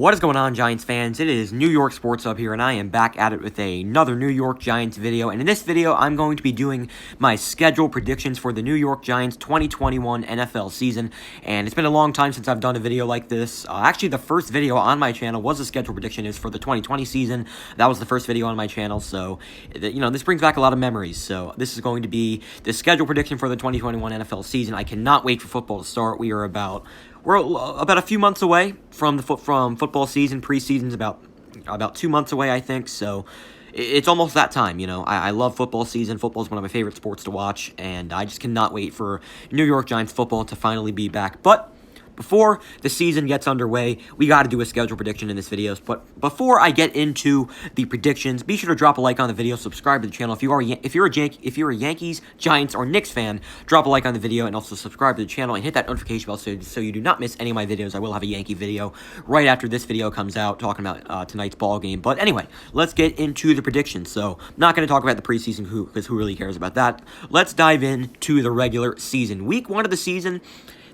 What is going on, Giants fans? It is New York Sports Up here, and I am back at it with another New York Giants video. And in this video, I'm going to be doing my schedule predictions for the New York Giants 2021 NFL season. And it's been a long time since I've done a video like this. Actually, the first video on my channel was a schedule prediction is for the 2020 season. That was the first video on my channel, so this brings back a lot of memories. So this is going to be the schedule prediction for the 2021 NFL season. I cannot wait for football to start. We're about a few months away from football season. Preseason's about 2 months away, I think. So it's almost that time. I love football season. Football is one of my favorite sports to watch, and I just cannot wait for New York Giants football to finally be back. But before the season gets underway, we got to do a schedule prediction in this video. But before I get into the predictions, be sure to drop a like on the video, subscribe to the channel. If you're a Yankees, Giants, or Knicks fan, drop a like on the video and also subscribe to the channel and hit that notification bell so you do not miss any of my videos. I will have a Yankee video right after this video comes out talking about tonight's ball game. But anyway, let's get into the predictions. So I'm not going to talk about the preseason because who really cares about that? Let's dive into the regular season. Week 1 of the season.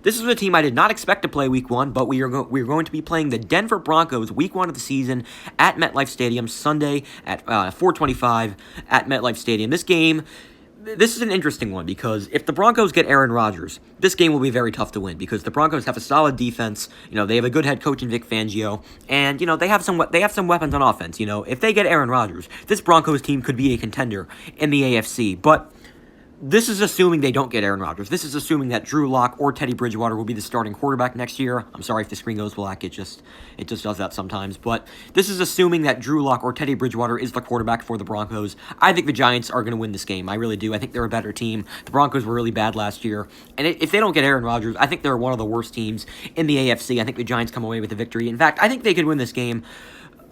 This is a team I did not expect to play Week 1, but we're going to be playing the Denver Broncos Week 1 of the season at MetLife Stadium, Sunday at 4:25 at MetLife Stadium. This is an interesting one because if the Broncos get Aaron Rodgers, this game will be very tough to win because the Broncos have a solid defense. They have a good head coach in Vic Fangio, and they have some weapons on offense. If they get Aaron Rodgers, this Broncos team could be a contender in the AFC, but this is assuming they don't get Aaron Rodgers. This is assuming that Drew Lock or Teddy Bridgewater will be the starting quarterback next year. I'm sorry if the screen goes black. It just does that sometimes. But this is assuming that Drew Lock or Teddy Bridgewater is the quarterback for the Broncos. I think the Giants are going to win this game. I really do. I think they're a better team. The Broncos were really bad last year. And if they don't get Aaron Rodgers, I think they're one of the worst teams in the AFC. I think the Giants come away with a victory. In fact, I think they could win this game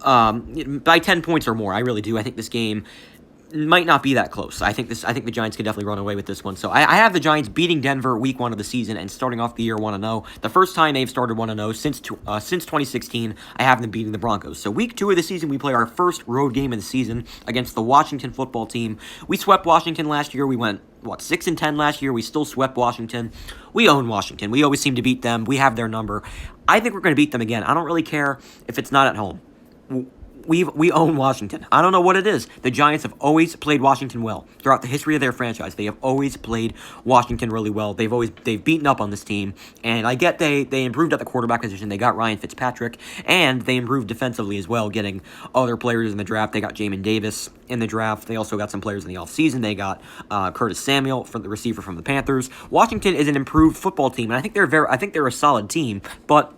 by 10 points or more. I really do. I think this game might not be that close. I think the Giants could definitely run away with this one. So I have the Giants beating Denver Week 1 of the season and starting off the year 1-0. The first time they've started 1-0 since 2016. I have them beating the Broncos. So Week 2 of the season, we play our first road game of the season against the Washington football team. We swept Washington last year. We went 6-10 last year. We still swept Washington. We own Washington. We always seem to beat them. We have their number. I think we're going to beat them again. I don't really care if it's not at home. We own Washington. I don't know what it is. The Giants have always played Washington well. Throughout the history of their franchise, they have always played Washington really well. They've beaten up on this team, and I get they improved at the quarterback position. They got Ryan Fitzpatrick, and they improved defensively as well, getting other players in the draft. They got GMEN Davis in the draft. They also got some players in the offseason. They got Curtis Samuel, from the receiver from the Panthers. Washington is an improved football team, and I think they're a solid team, but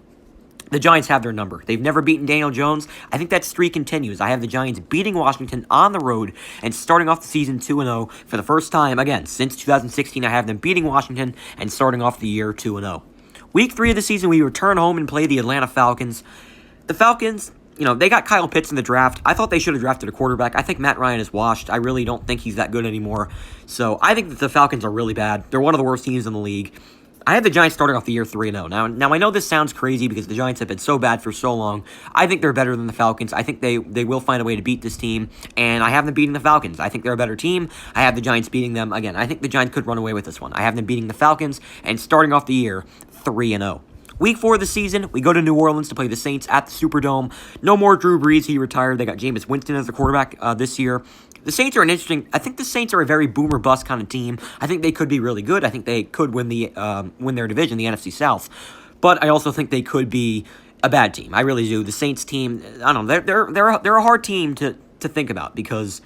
the Giants have their number. They've never beaten Daniel Jones. I think that streak continues. I have the Giants beating Washington on the road and starting off the season 2-0 for the first time, again, since 2016. I have them beating Washington and starting off the year 2-0. Week 3 of the season, we return home and play the Atlanta Falcons. The Falcons, they got Kyle Pitts in the draft. I thought they should have drafted a quarterback. I think Matt Ryan is washed. I really don't think he's that good anymore. So I think that the Falcons are really bad. They're one of the worst teams in the league. I have the Giants starting off the year 3-0. Now I know this sounds crazy because the Giants have been so bad for so long. I think they're better than the Falcons. I think they will find a way to beat this team, and I have them beating the Falcons. I think they're a better team. I have the Giants beating them. Again, I think the Giants could run away with this one. I have them beating the Falcons and starting off the year 3-0. Week 4 of the season, we go to New Orleans to play the Saints at the Superdome. No more Drew Brees. He retired. They got Jameis Winston as the quarterback this year. The Saints are I think the Saints are a very boomer bust kind of team. I think they could be really good. I think they could win their division, the NFC South. But I also think they could be a bad team. I really do. The Saints team, I don't know, they're a hard team to think about because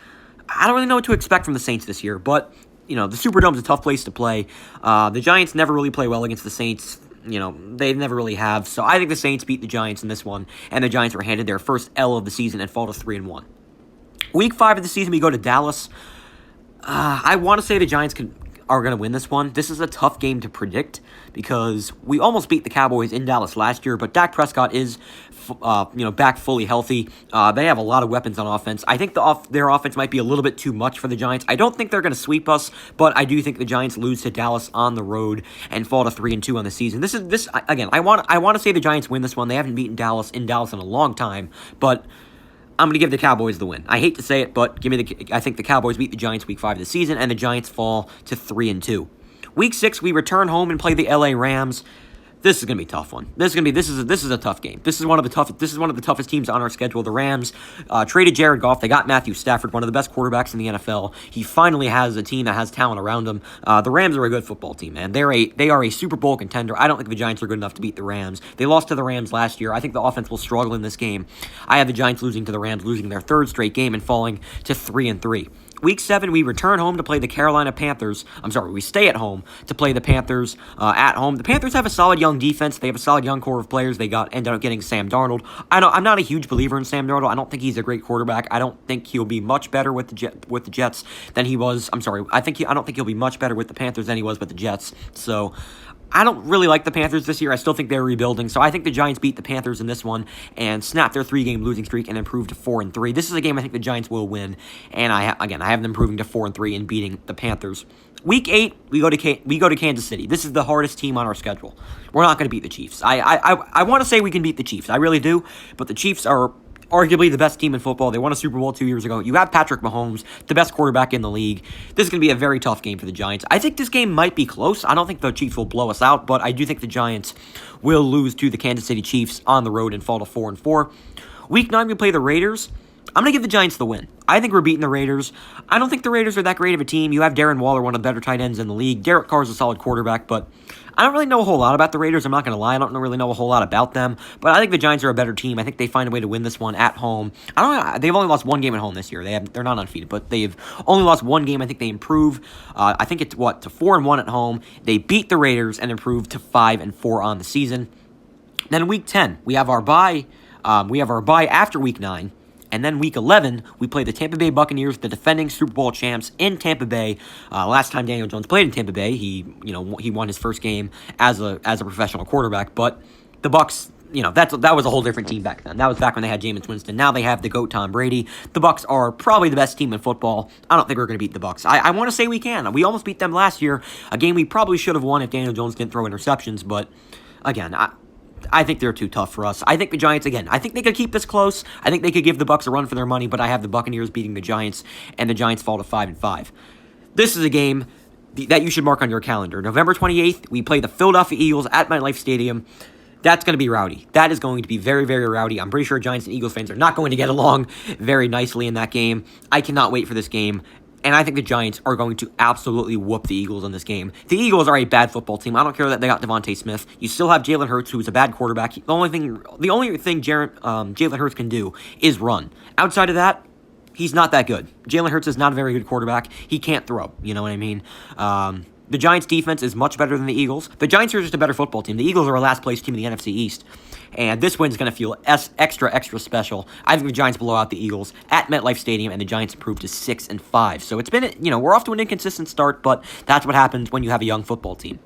I don't really know what to expect from the Saints this year. But, the Superdome's a tough place to play. The Giants never really play well against the Saints. They never really have. So I think the Saints beat the Giants in this one, and the Giants were handed their first L of the season and fall to 3-1. Week 5 of the season, we go to Dallas. I want to say the Giants are going to win this one. This is a tough game to predict because we almost beat the Cowboys in Dallas last year, but Dak Prescott is back fully healthy. They have a lot of weapons on offense. I think their offense might be a little bit too much for the Giants. I don't think they're going to sweep us, but I do think the Giants lose to Dallas on the road and fall to 3-2 on the season. I want to say the Giants win this one. They haven't beaten Dallas in a long time, but I'm going to give the Cowboys the win. I hate to say it, but I think the Cowboys beat the Giants Week 5 of the season, and the Giants fall to 3-2. Week 6, we return home and play the LA Rams. This is gonna be a tough one. This is a tough game. This is one of the toughest teams on our schedule. The Rams traded Jared Goff. They got Matthew Stafford, one of the best quarterbacks in the NFL. He finally has a team that has talent around him. The Rams are a good football team, man. They are a Super Bowl contender. I don't think the Giants are good enough to beat the Rams. They lost to the Rams last year. I think the offense will struggle in this game. I have the Giants losing to the Rams, losing their third straight game and falling to 3-3. Week 7, we return home to play the Carolina Panthers. We stay at home to play the Panthers at home. The Panthers have a solid young defense. They have a solid young core of players. They ended up getting Sam Darnold. I'm not a huge believer in Sam Darnold. I don't think he's a great quarterback. I don't think he'll be much better with the Jets than he was. I don't think he'll be much better with the Panthers than he was with the Jets. So I don't really like the Panthers this year. I still think they're rebuilding. So I think the Giants beat the Panthers in this one and snap their 3-game losing streak and improve to 4-3. This is a game I think the Giants will win. And I have them improving to 4-3 and beating the Panthers. Week 8, we go to Kansas City. This is the hardest team on our schedule. We're not going to beat the Chiefs. I want to say we can beat the Chiefs. I really do. But the Chiefs are arguably the best team in football. They won a Super Bowl 2 years ago. You have Patrick Mahomes, the best quarterback in the league. This is going to be a very tough game for the Giants. I think this game might be close. I don't think the Chiefs will blow us out, but I do think the Giants will lose to the Kansas City Chiefs on the road and fall to 4-4. Week 9, we play the Raiders. I'm going to give the Giants the win. I think we're beating the Raiders. I don't think the Raiders are that great of a team. You have Darren Waller, one of the better tight ends in the league. Derek Carr is a solid quarterback, but I don't really know a whole lot about the Raiders. I'm not going to lie. I don't really know a whole lot about them, but I think the Giants are a better team. I think they find a way to win this one at home. I don't know. They've only lost one game at home this year. They're not undefeated, but they've only lost one game. I think they improve. I think it's to 4-1 at home. They beat the Raiders and improve to 5-4 on the season. Then week 10, we have our bye. We have our bye after week 9. And then week 11, we play the Tampa Bay Buccaneers, the defending Super Bowl champs in Tampa Bay. Last time Daniel Jones played in Tampa Bay, he won his first game as a professional quarterback. But the Bucs, that was a whole different team back then. That was back when they had Jameis Winston. Now they have the GOAT Tom Brady. The Bucs are probably the best team in football. I don't think we're going to beat the Bucs. I want to say we can. We almost beat them last year, a game we probably should have won if Daniel Jones didn't throw interceptions. But again, I think they're too tough for us. I think the Giants, again, I think they could keep this close. I think they could give the Bucs a run for their money, but I have the Buccaneers beating the Giants, and the Giants fall to 5-5. This is a game that you should mark on your calendar. November 28th, we play the Philadelphia Eagles at MetLife Stadium. That's going to be rowdy. That is going to be very, very rowdy. I'm pretty sure Giants and Eagles fans are not going to get along very nicely in that game. I cannot wait for this game. And I think the Giants are going to absolutely whoop the Eagles in this game. The Eagles are a bad football team. I don't care that they got Devontae Smith. You still have Jalen Hurts, who is a bad quarterback. The only thing Jalen Hurts can do is run. Outside of that, he's not that good. Jalen Hurts is not a very good quarterback. He can't throw. You know what I mean? The Giants' defense is much better than the Eagles. The Giants are just a better football team. The Eagles are a last-place team in the NFC East. And this win's going to feel extra special. I think the Giants blow out the Eagles at MetLife Stadium, and the Giants improve to 6-5. So it's been, we're off to an inconsistent start, but that's what happens when you have a young football team.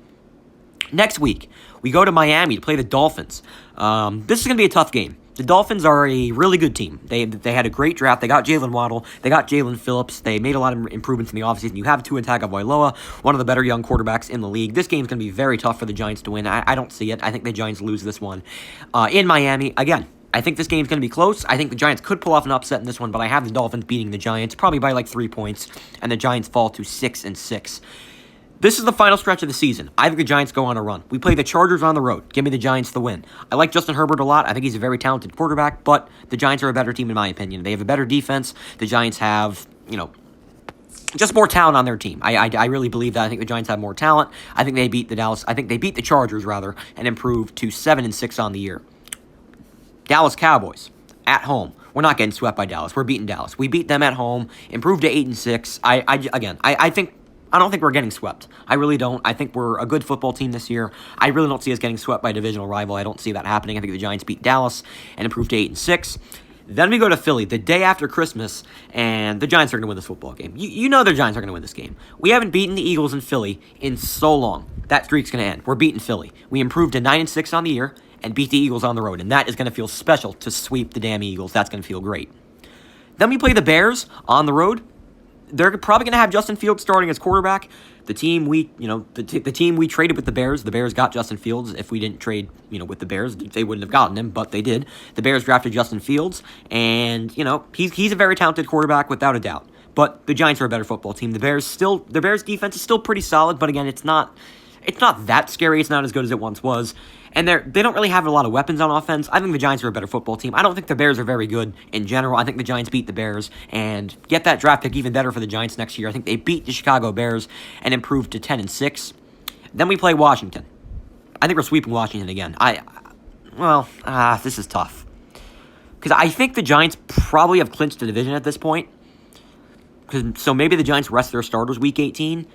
Next week, we go to Miami to play the Dolphins. This is going to be a tough game. The Dolphins are a really good team. They had a great draft. They got Jalen Waddle. They got Jalen Phillips. They made a lot of improvements in the offseason. You have Tua Tagovailoa, one of the better young quarterbacks in the league. This game's going to be very tough for the Giants to win. I don't see it. I think the Giants lose this one. In Miami, again, I think this game's going to be close. I think the Giants could pull off an upset in this one, but I have the Dolphins beating the Giants, probably by like 3 points, and the Giants fall to 6-6. This is the final stretch of the season. I think the Giants go on a run. We play the Chargers on the road. Give me the Giants the win. I like Justin Herbert a lot. I think he's a very talented quarterback, but the Giants are a better team in my opinion. They have a better defense. The Giants have, just more talent on their team. I really believe that. I think the Giants have more talent. I think they beat the Chargers rather, and improve to 7-6 on the year. Dallas Cowboys at home. We're not getting swept by Dallas. We're beating Dallas. We beat them at home, improved to 8-6. I don't think we're getting swept. I really don't. I think we're a good football team this year. I really don't see us getting swept by a divisional rival. I don't see that happening. I think the Giants beat Dallas and improved to 8-6. Then we go to Philly the day after Christmas, and the Giants are going to win this football game. You know the Giants are going to win this game. We haven't beaten the Eagles in Philly in so long. That streak's going to end. We're beating Philly. We improved to 9-6 on the year and beat the Eagles on the road, and that is going to feel special to sweep the damn Eagles. That's going to feel great. Then we play the Bears on the road. They're probably going to have Justin Fields starting as quarterback. The team we traded with the Bears got Justin Fields. If we didn't trade, with the Bears, they wouldn't have gotten him, but they did. The Bears drafted Justin Fields, and, he's a very talented quarterback without a doubt. But the Giants are a better football team. The Bears defense is still pretty solid, but again, it's not It's not that scary. It's not as good as it once was. And they don't really have a lot of weapons on offense. I think the Giants are a better football team. I don't think the Bears are very good in general. I think the Giants beat the Bears and get that draft pick even better for the Giants next year. I think they beat the Chicago Bears and improved to 10-6. Then we play Washington. I think we're sweeping Washington again. This is tough. Because I think the Giants probably have clinched the division at this point. So maybe the Giants rest their starters week 18.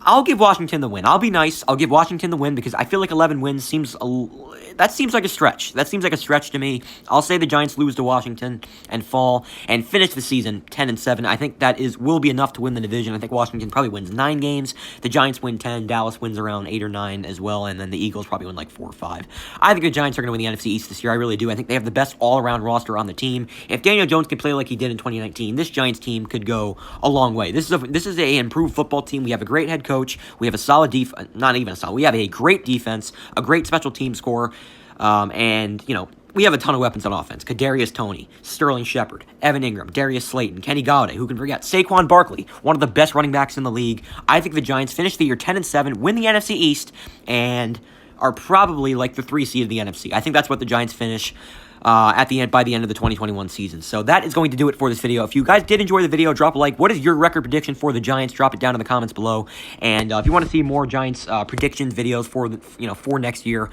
I'll give Washington the win. I'll be nice. I'll give Washington the win because I feel like 11 wins seems like a stretch. That seems like a stretch to me. I'll say the Giants lose to Washington and fall and finish the season 10-7. I think that will be enough to win the division. I think Washington probably wins 9 games. The Giants win 10. Dallas wins around 8 or 9 as well, and then the Eagles probably win like 4 or 5. I think the Giants are going to win the NFC East this year. I really do. I think they have the best all-around roster on the team. If Daniel Jones can play like he did in 2019, this Giants team could go a long way. This is a improved football team. We have a great head coach. We have a solid defense. Not even a solid. We have a great defense, a great special team score. And, we have a ton of weapons on offense. Kadarius Toney, Sterling Shepard, Evan Ingram, Darius Slayton, Kenny Golladay, who can forget, Saquon Barkley, one of the best running backs in the league. I think the Giants finish the year 10-7, win the NFC East, and are probably like the 3 seed of the NFC. I think that's what the Giants finish by the end of the 2021 season. So that is going to do it for this video. If you guys did enjoy the video, drop a like. What is your record prediction for the Giants? Drop it down in the comments below. And if you want to see more Giants predictions videos for next year,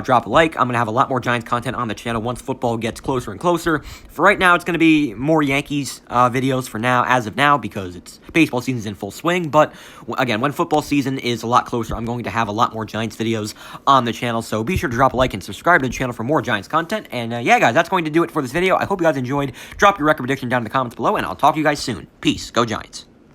drop a like. I'm going to have a lot more Giants content on the channel once football gets closer and closer. For right now, it's going to be more Yankees videos for now, as of now, because baseball season's in full swing. But again, when football season is a lot closer, I'm going to have a lot more Giants videos on the channel. So be sure to drop a like and subscribe to the channel for more Giants content. And yeah, guys, that's going to do it for this video. I hope you guys enjoyed. Drop your record prediction down in the comments below, and I'll talk to you guys soon. Peace. Go Giants.